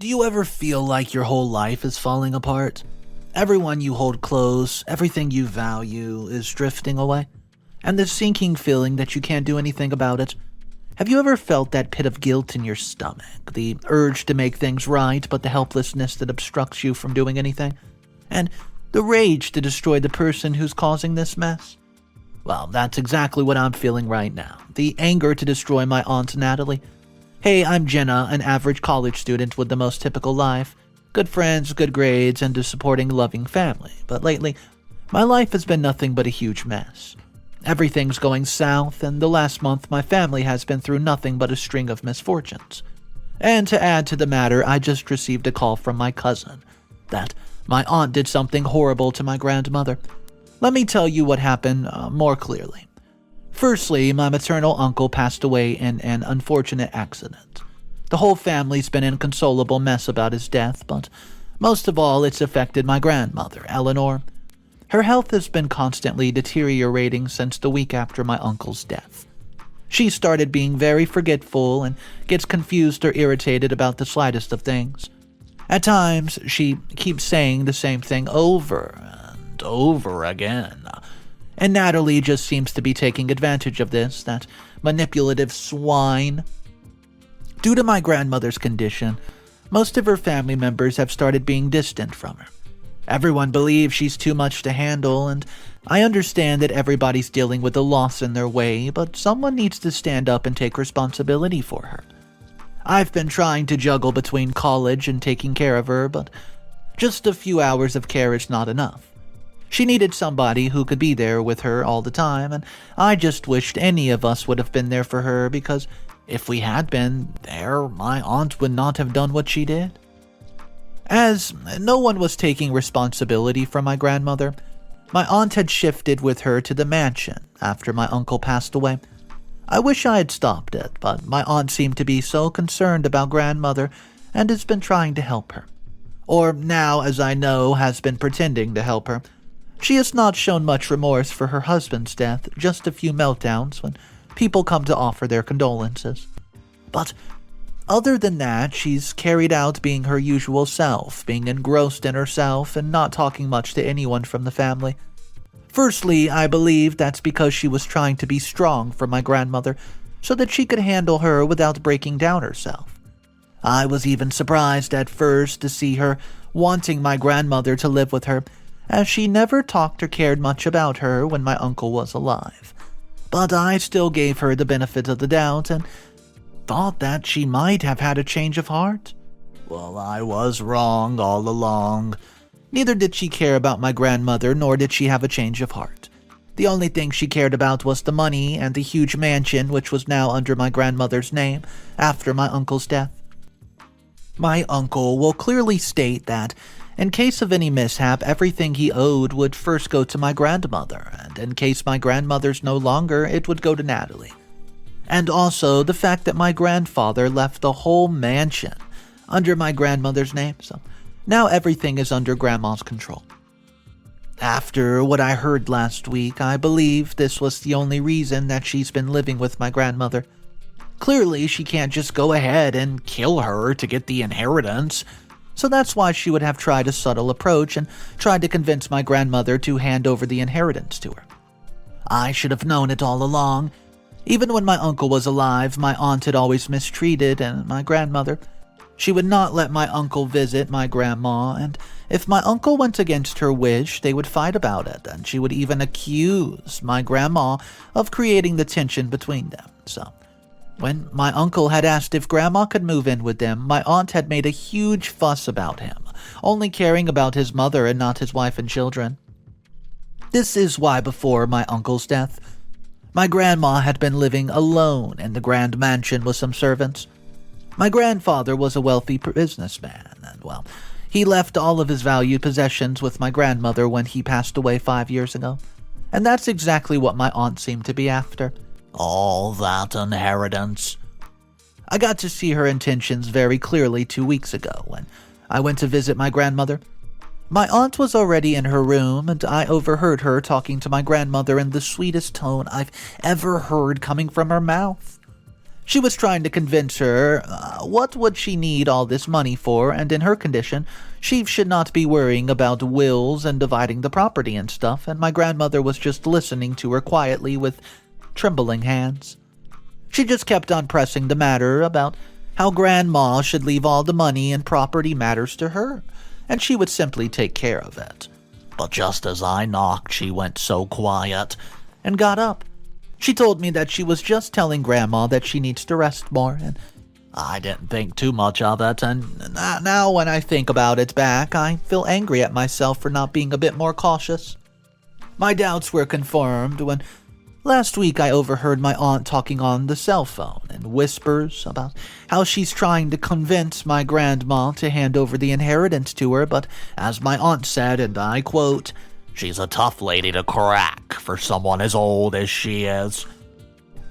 Do you ever feel like your whole life is falling apart? Everyone you hold close, everything you value is drifting away? And the sinking feeling that you can't do anything about it? Have you ever felt that pit of guilt in your stomach, the urge to make things right, but the helplessness that obstructs you from doing anything? And the rage to destroy the person who's causing this mess? Well, that's exactly what I'm feeling right now. The anger to destroy my Aunt Natalie. Hey, I'm Jenna, an average college student with the most typical life. Good friends, good grades, and a supporting, loving family. But lately, my life has been nothing but a huge mess. Everything's going south, and the last month my family has been through nothing but a string of misfortunes. And to add to the matter, I just received a call from my cousin that my aunt did something horrible to my grandmother. Let me tell you what happened more clearly. Firstly, my maternal uncle passed away in an unfortunate accident. The whole family's been an inconsolable mess about his death, but most of all, it's affected my grandmother, Eleanor. Her health has been constantly deteriorating since the week after my uncle's death. She started being very forgetful and gets confused or irritated about the slightest of things. At times, she keeps saying the same thing over and over again. And Natalie just seems to be taking advantage of this, that manipulative swine. Due to my grandmother's condition, most of her family members have started being distant from her. Everyone believes she's too much to handle, and I understand that everybody's dealing with the loss in their way, but someone needs to stand up and take responsibility for her. I've been trying to juggle between college and taking care of her, but just a few hours of care is not enough. She needed somebody who could be there with her all the time, and I just wished any of us would have been there for her, because if we had been there, my aunt would not have done what she did. As no one was taking responsibility for my grandmother, my aunt had shifted with her to the mansion after my uncle passed away. I wish I had stopped it, but my aunt seemed to be so concerned about grandmother and has been trying to help her. Or now, as I know, has been pretending to help her. She has not shown much remorse for her husband's death, just a few meltdowns when people come to offer their condolences. But other than that, she's carried out being her usual self, being engrossed in herself and not talking much to anyone from the family. Firstly, I believe that's because she was trying to be strong for my grandmother so that she could handle her without breaking down herself. I was even surprised at first to see her wanting my grandmother to live with her, as she never talked or cared much about her when my uncle was alive. But I still gave her the benefit of the doubt and thought that she might have had a change of heart. Well, I was wrong all along. Neither did she care about my grandmother, nor did she have a change of heart. The only thing she cared about was the money and the huge mansion which was now under my grandmother's name after my uncle's death. My uncle will clearly state that in case of any mishap, everything he owed would first go to my grandmother, and in case my grandmother's no longer, it would go to Natalie. And also the fact that my grandfather left the whole mansion under my grandmother's name, so now everything is under Grandma's control. After what I heard last week, I believe this was the only reason that she's been living with my grandmother. Clearly, she can't just go ahead and kill her to get the inheritance. So that's why she would have tried a subtle approach and tried to convince my grandmother to hand over the inheritance to her. I should have known it all along. Even when my uncle was alive, my aunt had always mistreated and my grandmother. She would not let my uncle visit my grandma, and if my uncle went against her wish, they would fight about it, and she would even accuse my grandma of creating the tension between them. So when my uncle had asked if Grandma could move in with them, my aunt had made a huge fuss about him, only caring about his mother and not his wife and children. This is why before my uncle's death, my grandma had been living alone in the grand mansion with some servants. My grandfather was a wealthy businessman, and well, he left all of his valued possessions with my grandmother when he passed away 5 years ago. And that's exactly what my aunt seemed to be after. All that inheritance. I got to see her intentions very clearly 2 weeks ago when I went to visit my grandmother. My aunt was already in her room, and I overheard her talking to my grandmother in the sweetest tone I've ever heard coming from her mouth. She was trying to convince her, what would she need all this money for, and in her condition, she should not be worrying about wills and dividing the property and stuff, and my grandmother was just listening to her quietly with trembling hands. She just kept on pressing the matter about how Grandma should leave all the money and property matters to her, and she would simply take care of it. But just as I knocked, she went so quiet and got up. She told me that she was just telling Grandma that she needs to rest more, and I didn't think too much of it, and now when I think about it back, I feel angry at myself for not being a bit more cautious. My doubts were confirmed when last week I overheard my aunt talking on the cell phone in whispers about how she's trying to convince my grandma to hand over the inheritance to her, but as my aunt said, and I quote, "She's a tough lady to crack for someone as old as she is."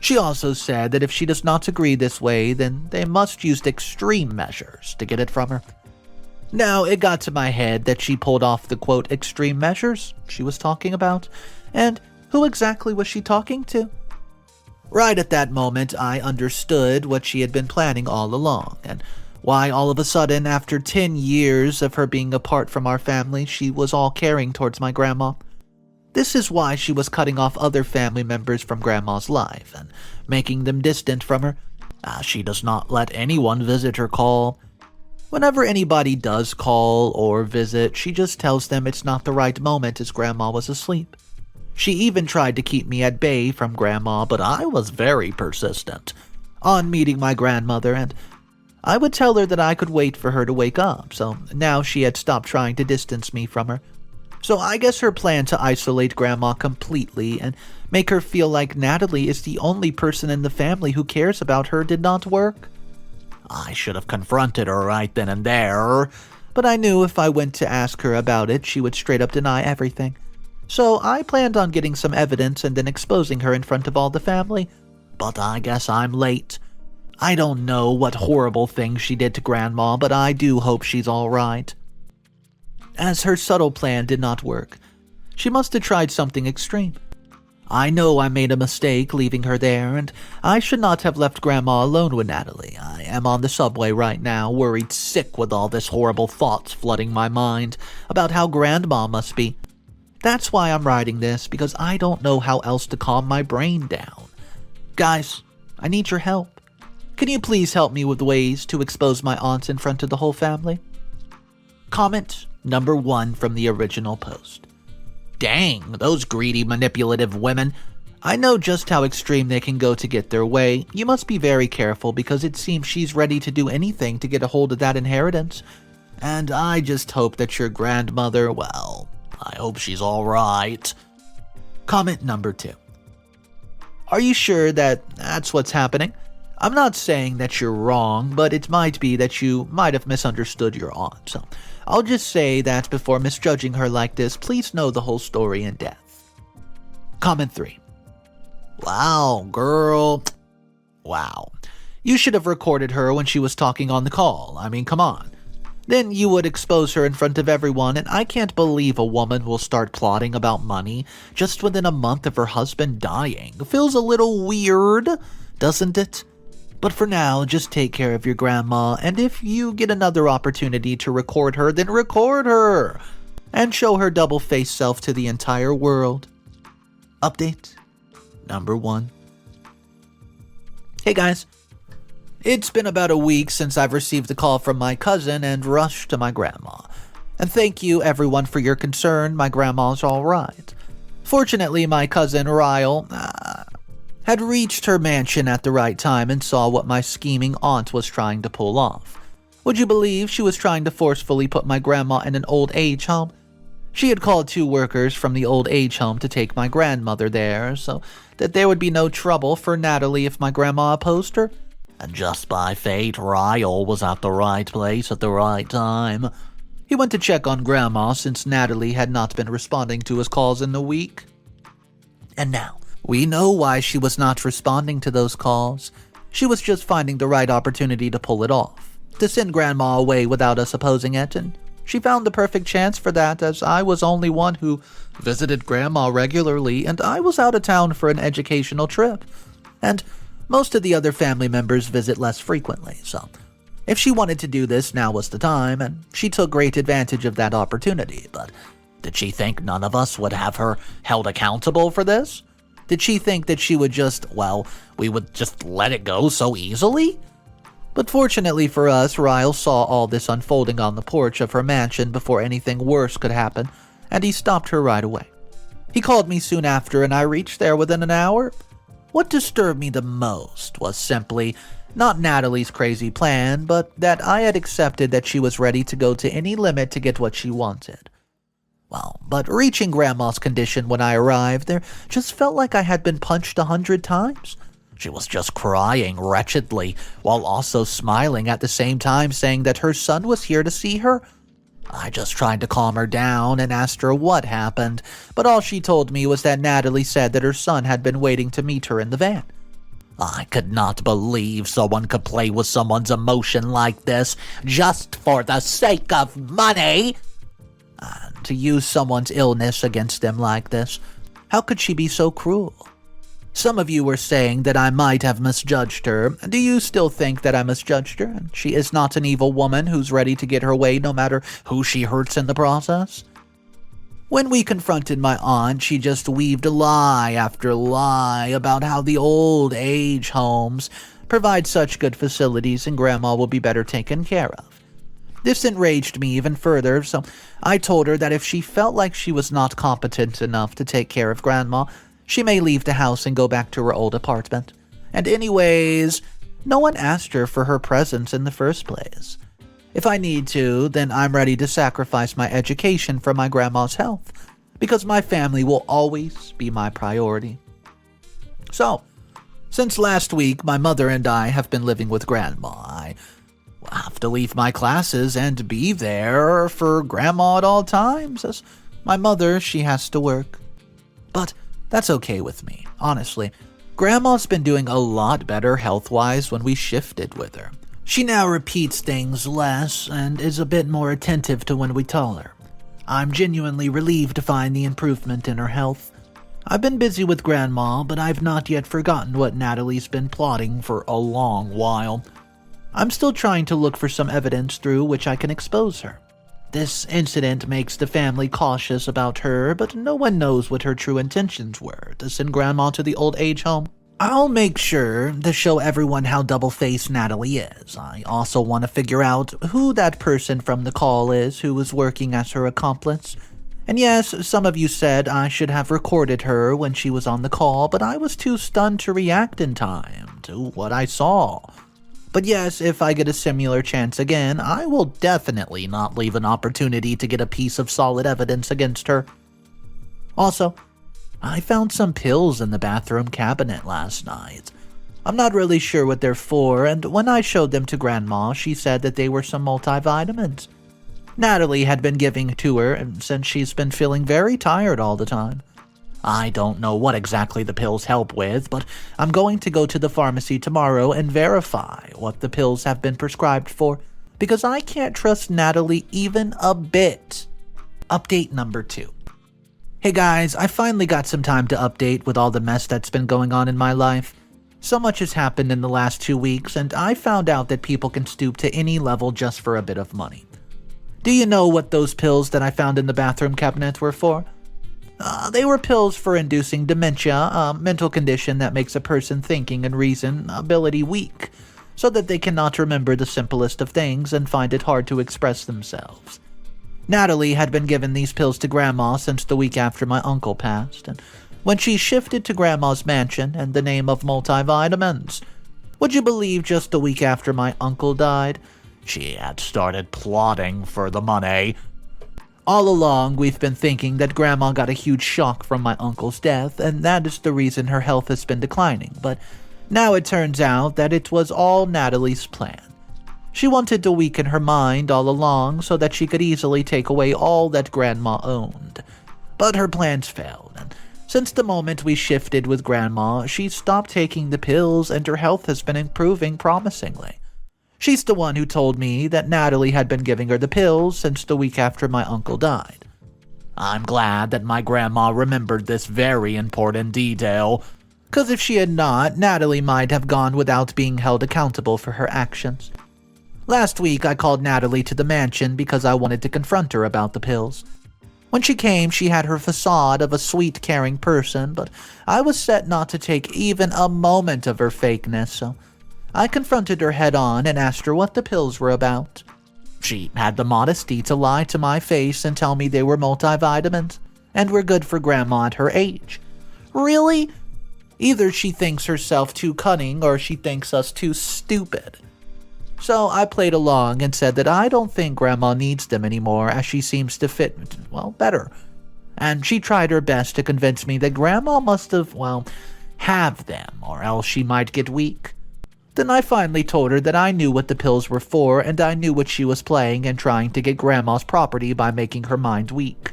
She also said that if she does not agree this way, then they must use extreme measures to get it from her. Now, it got to my head that she pulled off the quote extreme measures she was talking about, and who exactly was she talking to? Right at that moment, I understood what she had been planning all along, and why all of a sudden, after 10 years of her being apart from our family, she was all caring towards my grandma. This is why she was cutting off other family members from Grandma's life and making them distant from her. She does not let anyone visit or call. Whenever anybody does call or visit, she just tells them it's not the right moment as Grandma was asleep. She even tried to keep me at bay from Grandma, but I was very persistent on meeting my grandmother, and I would tell her that I could wait for her to wake up, so now she had stopped trying to distance me from her. So I guess her plan to isolate Grandma completely and make her feel like Natalie is the only person in the family who cares about her did not work. I should have confronted her right then and there, but I knew if I went to ask her about it, she would straight up deny everything. So I planned on getting some evidence and then exposing her in front of all the family, but I guess I'm late. I don't know what horrible thing she did to Grandma, but I do hope she's all right. As her subtle plan did not work, she must have tried something extreme. I know I made a mistake leaving her there, and I should not have left Grandma alone with Natalie. I am on the subway right now, worried sick with all this horrible thoughts flooding my mind about how Grandma must be. That's why I'm writing this, because I don't know how else to calm my brain down. Guys, I need your help. Can you please help me with ways to expose my aunts in front of the whole family? Comment number 1 from the original post. Dang, those greedy, manipulative women. I know just how extreme they can go to get their way. You must be very careful because it seems she's ready to do anything to get a hold of that inheritance. And I just hope that your grandmother, well, I hope she's all right. Comment number 2. Are you sure that that's what's happening? I'm not saying that you're wrong, but it might be that you might have misunderstood your aunt. So I'll just say that before misjudging her like this, please know the whole story in depth. Comment 3. Wow, girl. Wow. You should have recorded her when she was talking on the call. I mean, come on. Then you would expose her in front of everyone, and I can't believe a woman will start plotting about money just within a month of her husband dying. Feels a little weird, doesn't it? But for now, just take care of your grandma, and if you get another opportunity to record her, then record her, and show her double-faced self to the entire world. Update number 1. Hey guys. It's been about a week since I've received a call from my cousin and rushed to my grandma. And thank you everyone for your concern, my grandma's alright. Fortunately, my cousin Ryle had reached her mansion at the right time and saw what my scheming aunt was trying to pull off. Would you believe she was trying to forcefully put my grandma in an old age home? She had called 2 workers from the old age home to take my grandmother there, so that there would be no trouble for Natalie if my grandma opposed her. And just by fate, Ryle was at the right place at the right time. He went to check on Grandma since Natalie had not been responding to his calls in the week. And now, we know why she was not responding to those calls. She was just finding the right opportunity to pull it off, to send Grandma away without us opposing it, and she found the perfect chance for that as I was only one who visited Grandma regularly and I was out of town for an educational trip. And Most of the other family members visit less frequently, so if she wanted to do this, now was the time, and she took great advantage of that opportunity. But did she think none of us would have her held accountable for this? Did she think that she would we would just let it go so easily? But fortunately for us, Ryle saw all this unfolding on the porch of her mansion before anything worse could happen, and he stopped her right away. He called me soon after, and I reached there within an hour. What disturbed me the most was simply not Natalie's crazy plan, but that I had accepted that she was ready to go to any limit to get what she wanted. But reaching Grandma's condition when I arrived there just felt like I had been punched 100 times. She was just crying wretchedly, while also smiling at the same time, saying that her son was here to see her. I just tried to calm her down and asked her what happened, but all she told me was that Natalie said that her son had been waiting to meet her in the van. I could not believe someone could play with someone's emotion like this, just for the sake of money. To use someone's illness against them like this, how could she be so cruel? Some of you were saying that I might have misjudged her. Do you still think that I misjudged her? She is not an evil woman who's ready to get her way no matter who she hurts in the process? When we confronted my aunt, she just weaved lie after lie about how the old age homes provide such good facilities and Grandma will be better taken care of. This enraged me even further, so I told her that if she felt like she was not competent enough to take care of Grandma, she may leave the house and go back to her old apartment. And anyways, no one asked her for her presence in the first place. If I need to, then I'm ready to sacrifice my education for my Grandma's health, because my family will always be my priority. So, since last week, my mother and I have been living with Grandma. I have to leave my classes and be there for Grandma at all times. As my mother, she has to work. But that's okay with me, honestly. Grandma's been doing a lot better health-wise when we shifted with her. She now repeats things less and is a bit more attentive to when we tell her. I'm genuinely relieved to find the improvement in her health. I've been busy with Grandma, but I've not yet forgotten what Natalie's been plotting for a long while. I'm still trying to look for some evidence through which I can expose her. This incident makes the family cautious about her, but no one knows what her true intentions were to send Grandma to the old age home. I'll make sure to show everyone how double-faced Natalie is. I also want to figure out who that person from the call is who was working as her accomplice. And yes, some of you said I should have recorded her when she was on the call, but I was too stunned to react in time to what I saw. But yes, if I get a similar chance again, I will definitely not leave an opportunity to get a piece of solid evidence against her. Also, I found some pills in the bathroom cabinet last night. I'm not really sure what they're for, and when I showed them to Grandma, she said that they were some multivitamins. Natalie had been giving to her since she's been feeling very tired all the time. I don't know what exactly the pills help with, but I'm going to go to the pharmacy tomorrow and verify what the pills have been prescribed for, because I can't trust Natalie even a bit. Update number 2. Hey guys, I finally got some time to update with all the mess that's been going on in my life. So much has happened in the last 2 weeks, and I found out that people can stoop to any level just for a bit of money. Do you know what those pills that I found in the bathroom cabinet were for? They were pills for inducing dementia, a mental condition that makes a person thinking and reason ability weak, so that they cannot remember the simplest of things and find it hard to express themselves. Natalie had been given these pills to Grandma since the week after my uncle passed, and when she shifted to Grandma's mansion in the name of multivitamins, would you believe just a week after my uncle died, she had started plotting for the money. All along, we've been thinking that Grandma got a huge shock from my uncle's death, and that is the reason her health has been declining, but now it turns out that it was all Natalie's plan. She wanted to weaken her mind all along so that she could easily take away all that Grandma owned. But her plans failed, and since the moment we shifted with Grandma, she stopped taking the pills and her health has been improving promisingly. She's the one who told me that Natalie had been giving her the pills since the week after my uncle died. I'm glad that my Grandma remembered this very important detail. 'Cause if she had not, Natalie might have gone without being held accountable for her actions. Last week, I called Natalie to the mansion because I wanted to confront her about the pills. When she came, she had her facade of a sweet, caring person, but I was set not to take even a moment of her fakeness, so I confronted her head-on and asked her what the pills were about. She had the modesty to lie to my face and tell me they were multivitamins, and were good for Grandma at her age. Really? Either she thinks herself too cunning or she thinks us too stupid. So I played along and said that I don't think Grandma needs them anymore, as she seems to fit, better. And she tried her best to convince me that Grandma must have, have them, or else she might get weak. Then I finally told her that I knew what the pills were for, and I knew what she was playing and trying to get Grandma's property by making her mind weak.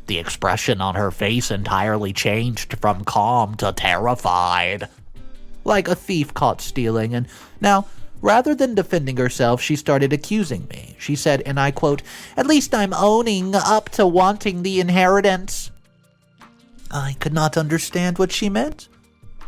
The expression on her face entirely changed from calm to terrified. Like a thief caught stealing, and now, rather than defending herself, she started accusing me. She said, and I quote, "At least I'm owning up to wanting the inheritance." I could not understand what she meant.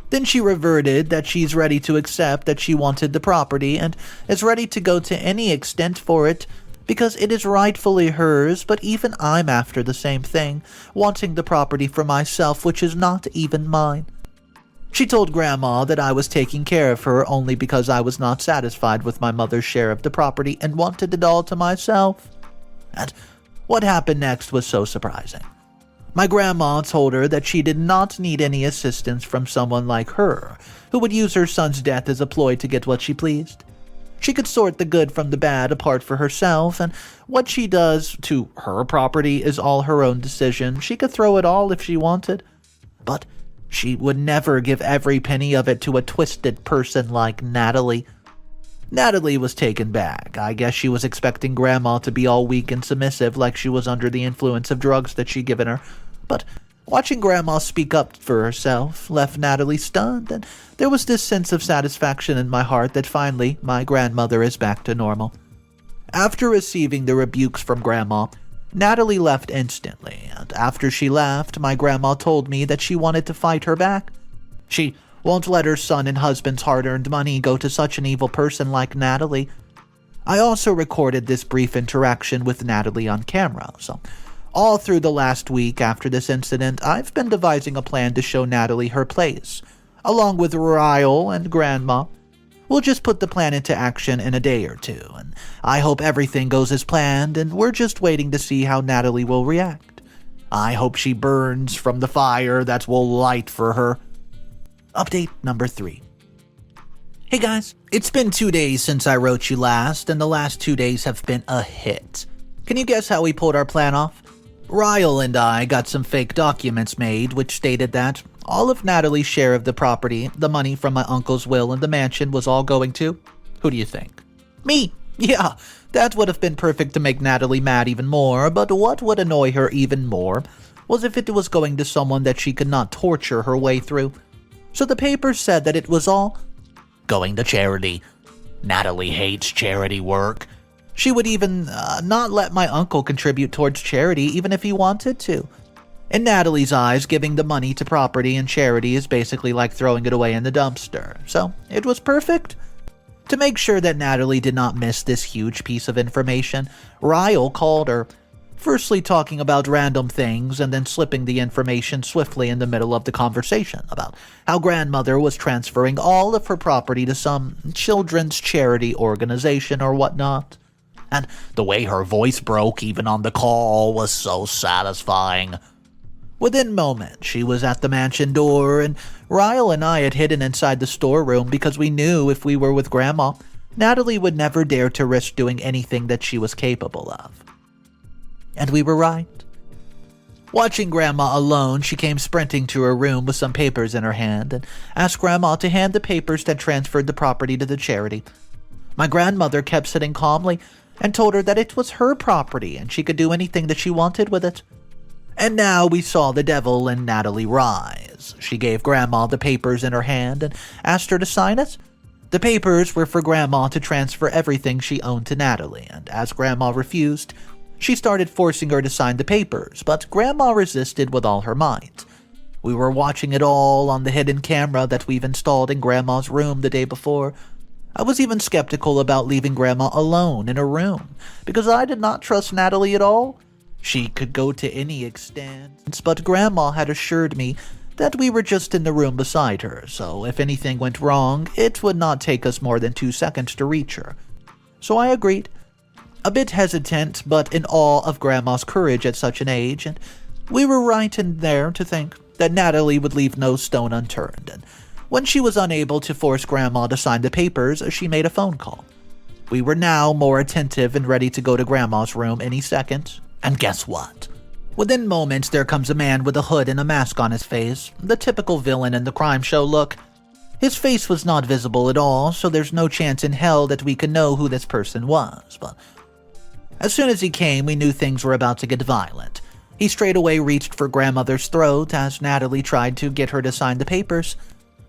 Then she reverted that she's ready to accept that she wanted the property and is ready to go to any extent for it because it is rightfully hers, but even I'm after the same thing, wanting the property for myself, which is not even mine. She told Grandma that I was taking care of her only because I was not satisfied with my mother's share of the property and wanted it all to myself. And what happened next was so surprising. My grandma told her that she did not need any assistance from someone like her, who would use her son's death as a ploy to get what she pleased. She could sort the good from the bad apart for herself, and what she does to her property is all her own decision. She could throw it all if she wanted, but she would never give every penny of it to a twisted person like Natalie. Natalie was taken back. I guess she was expecting Grandma to be all weak and submissive like she was under the influence of drugs that she'd given her. But watching Grandma speak up for herself left Natalie stunned, and there was this sense of satisfaction in my heart that finally my grandmother is back to normal. After receiving the rebukes from Grandma, Natalie left instantly, and after she left, my grandma told me that she wanted to fight her back. She won't let her son and husband's hard-earned money go to such an evil person like Natalie. I also recorded this brief interaction with Natalie on camera, so all through the last week after this incident, I've been devising a plan to show Natalie her place, along with Ryle and Grandma. We'll just put the plan into action in a day or two, and I hope everything goes as planned, and we're just waiting to see how Natalie will react. I hope she burns from the fire that will light for her. Update number 3. Hey guys, it's been 2 days since I wrote you last, and the last 2 days have been a hit. Can you guess how we pulled our plan off? Ryle and I got some fake documents made, which stated that all of Natalie's share of the property, the money from my uncle's will and the mansion was all going to, who do you think? Me! Yeah, that would have been perfect to make Natalie mad even more, but what would annoy her even more was if it was going to someone that she could not torture her way through. So the papers said that it was all going to charity. Natalie hates charity work. She would even not let my uncle contribute towards charity even if he wanted to. In Natalie's eyes, giving the money to property and charity is basically like throwing it away in the dumpster. So it was perfect. To make sure that Natalie did not miss this huge piece of information, Ryle called her, firstly talking about random things and then slipping the information swiftly in the middle of the conversation about how grandmother was transferring all of her property to some children's charity organization or whatnot. And the way her voice broke even on the call was so satisfying. Within moments, she was at the mansion door, and Ryle and I had hidden inside the storeroom because we knew if we were with Grandma, Natalie would never dare to risk doing anything that she was capable of. And we were right. Watching Grandma alone, she came sprinting to her room with some papers in her hand and asked Grandma to hand the papers that transferred the property to the charity. My grandmother kept sitting calmly and told her that it was her property and she could do anything that she wanted with it. And now we saw the devil in Natalie rise. She gave Grandma the papers in her hand and asked her to sign it. The papers were for Grandma to transfer everything she owned to Natalie, and as Grandma refused, she started forcing her to sign the papers, but Grandma resisted with all her might. We were watching it all on the hidden camera that we've installed in Grandma's room the day before. I was even skeptical about leaving Grandma alone in her room, because I did not trust Natalie at all. She could go to any extent, but Grandma had assured me that we were just in the room beside her, so if anything went wrong, it would not take us more than 2 seconds to reach her. So I agreed, a bit hesitant, but in awe of Grandma's courage at such an age, and we were right in there to think that Natalie would leave no stone unturned, and when she was unable to force Grandma to sign the papers, she made a phone call. We were now more attentive and ready to go to Grandma's room any second, and guess what? Within moments, there comes a man with a hood and a mask on his face, the typical villain in the crime show look. His face was not visible at all, so there's no chance in hell that we could know who this person was, but as soon as he came, we knew things were about to get violent. He straight away reached for Grandmother's throat as Natalie tried to get her to sign the papers.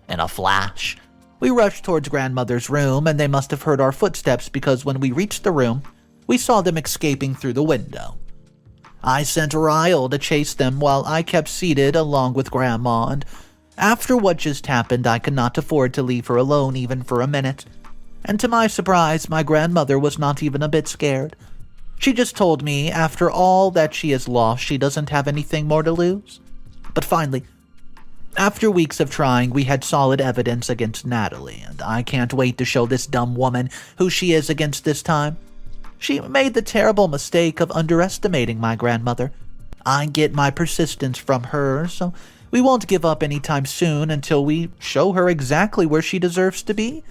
In a flash, we rushed towards Grandmother's room, and they must have heard our footsteps because when we reached the room, we saw them escaping through the window. I sent Ryle to chase them while I kept seated along with Grandma, and after what just happened, I could not afford to leave her alone even for a minute. And to my surprise, my grandmother was not even a bit scared. She just told me after all that she has lost, she doesn't have anything more to lose. But finally, after weeks of trying, we had solid evidence against Natalie, and I can't wait to show this dumb woman who she is against this time. She made the terrible mistake of underestimating my grandmother. I get my persistence from her, so we won't give up anytime soon until we show her exactly where she deserves to be.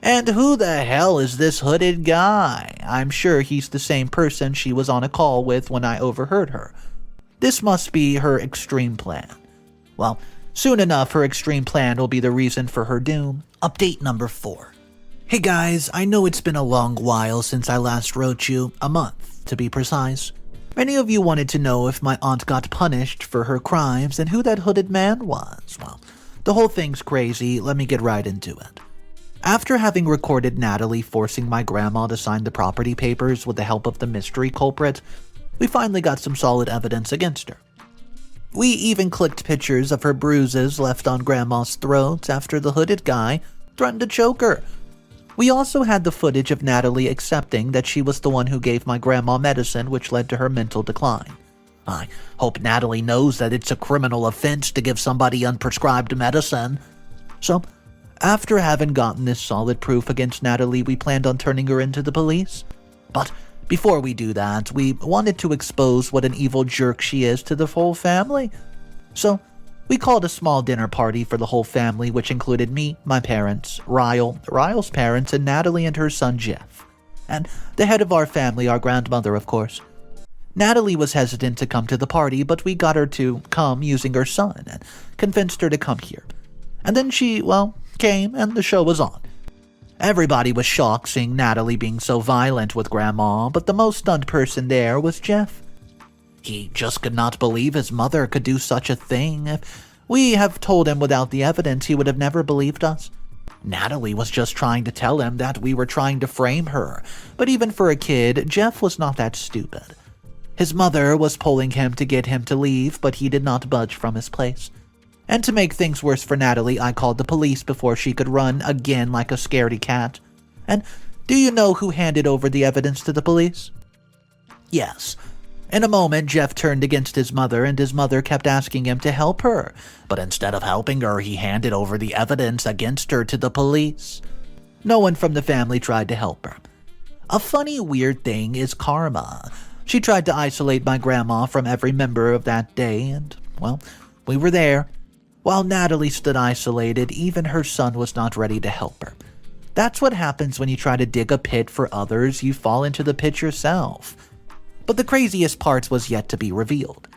And who the hell is this hooded guy? I'm sure he's the same person she was on a call with when I overheard her. This must be her extreme plan. Well, soon enough, her extreme plan will be the reason for her doom. Update number 4. Hey guys, I know it's been a long while since I last wrote you, a month to be precise. Many of you wanted to know if my aunt got punished for her crimes and who that hooded man was. Well, the whole thing's crazy, let me get right into it. After having recorded Natalie forcing my grandma to sign the property papers with the help of the mystery culprit, we finally got some solid evidence against her. We even clicked pictures of her bruises left on Grandma's throat after the hooded guy threatened to choke her. We also had the footage of Natalie accepting that she was the one who gave my grandma medicine which led to her mental decline. I hope Natalie knows that it's a criminal offense to give somebody unprescribed medicine. So, after having gotten this solid proof against Natalie, we planned on turning her into the police. But before we do that, we wanted to expose what an evil jerk she is to the whole family. So, we called a small dinner party for the whole family, which included me, my parents, Ryle's parents, and Natalie and her son Jeff. And the head of our family, our grandmother, of course. Natalie was hesitant to come to the party, but we got her to come using her son and convinced her to come here. And then she, came and the show was on. Everybody was shocked seeing Natalie being so violent with Grandma, but the most stunned person there was Jeff. He just could not believe his mother could do such a thing. If we have told him without the evidence, he would have never believed us. Natalie was just trying to tell him that we were trying to frame her, but even for a kid, Jeff was not that stupid. His mother was pulling him to get him to leave, but he did not budge from his place. And to make things worse for Natalie, I called the police before she could run again like a scaredy cat. And do you know who handed over the evidence to the police? Yes. In a moment, Jeff turned against his mother, and his mother kept asking him to help her. But instead of helping her, he handed over the evidence against her to the police. No one from the family tried to help her. A funny, weird thing is karma. She tried to isolate my grandma from every member of that day, and, we were there. While Natalie stood isolated, even her son was not ready to help her. That's what happens when you try to dig a pit for others, you fall into the pit yourself. But the craziest part was yet to be revealed.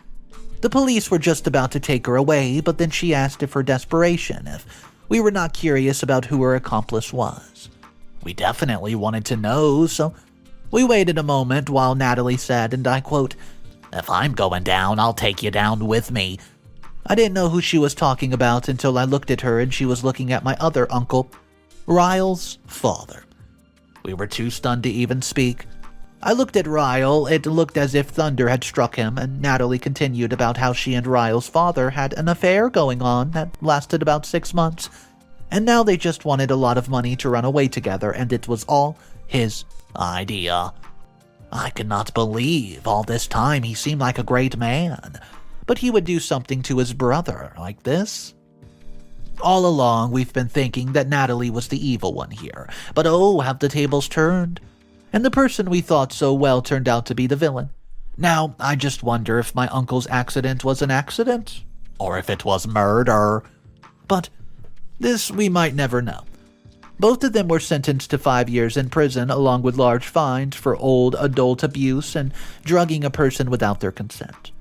The police were just about to take her away, but then she asked if her desperation, if we were not curious about who her accomplice was. We definitely wanted to know, so we waited a moment while Natalie said, and I quote, "If I'm going down, I'll take you down with me." I didn't know who she was talking about until I looked at her and she was looking at my other uncle, Ryle's father. We were too stunned to even speak. I looked at Ryle. It looked as if thunder had struck him, and Natalie continued about how she and Ryle's father had an affair going on that lasted about 6 months, and now they just wanted a lot of money to run away together, and it was all his idea. I could not believe all this time he seemed like a great man, but he would do something to his brother like this. All along, we've been thinking that Natalie was the evil one here, but oh, have the tables turned. And the person we thought so well turned out to be the villain. Now, I just wonder if my uncle's accident was an accident, or if it was murder. But this we might never know. Both of them were sentenced to 5 years in prison, along with large fines for old adult abuse and drugging a person without their consent.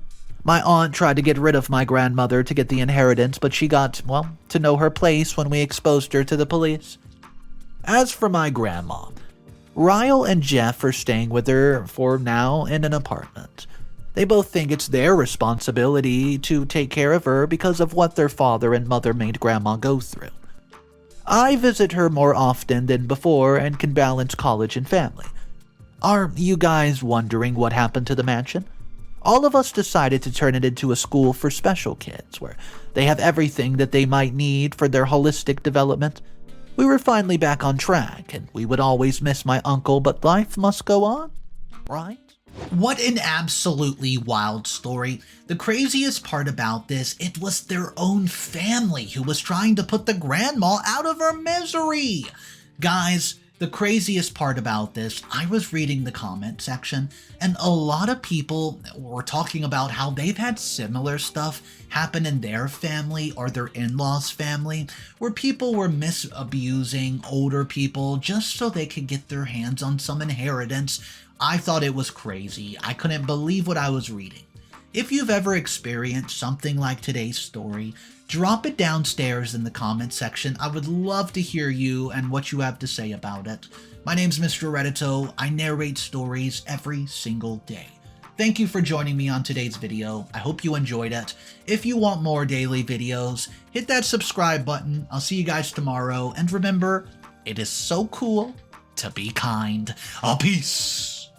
My aunt tried to get rid of my grandmother to get the inheritance, but she got, well, to know her place when we exposed her to the police. As for my grandma, Ryle and Jeff are staying with her for now in an apartment. They both think it's their responsibility to take care of her because of what their father and mother made Grandma go through. I visit her more often than before and can balance college and family. Are you guys wondering what happened to the mansion? All of us decided to turn it into a school for special kids, where they have everything that they might need for their holistic development. We were finally back on track, and we would always miss my uncle, but life must go on, right? What an absolutely wild story. The craziest part about this, it was their own family who was trying to put the grandma out of her misery. Guys, the craziest part about this, I was reading the comment section, and a lot of people were talking about how they've had similar stuff happen in their family or their in-laws' family, where people were misabusing older people just so they could get their hands on some inheritance. I thought it was crazy. I couldn't believe what I was reading. If you've ever experienced something like today's story, drop it downstairs in the comment section. I would love to hear you and what you have to say about it. My name's Mr. Reddito. I narrate stories every single day. Thank you for joining me on today's video. I hope you enjoyed it. If you want more daily videos, hit that subscribe button. I'll see you guys tomorrow. And remember, it is so cool to be kind. Peace.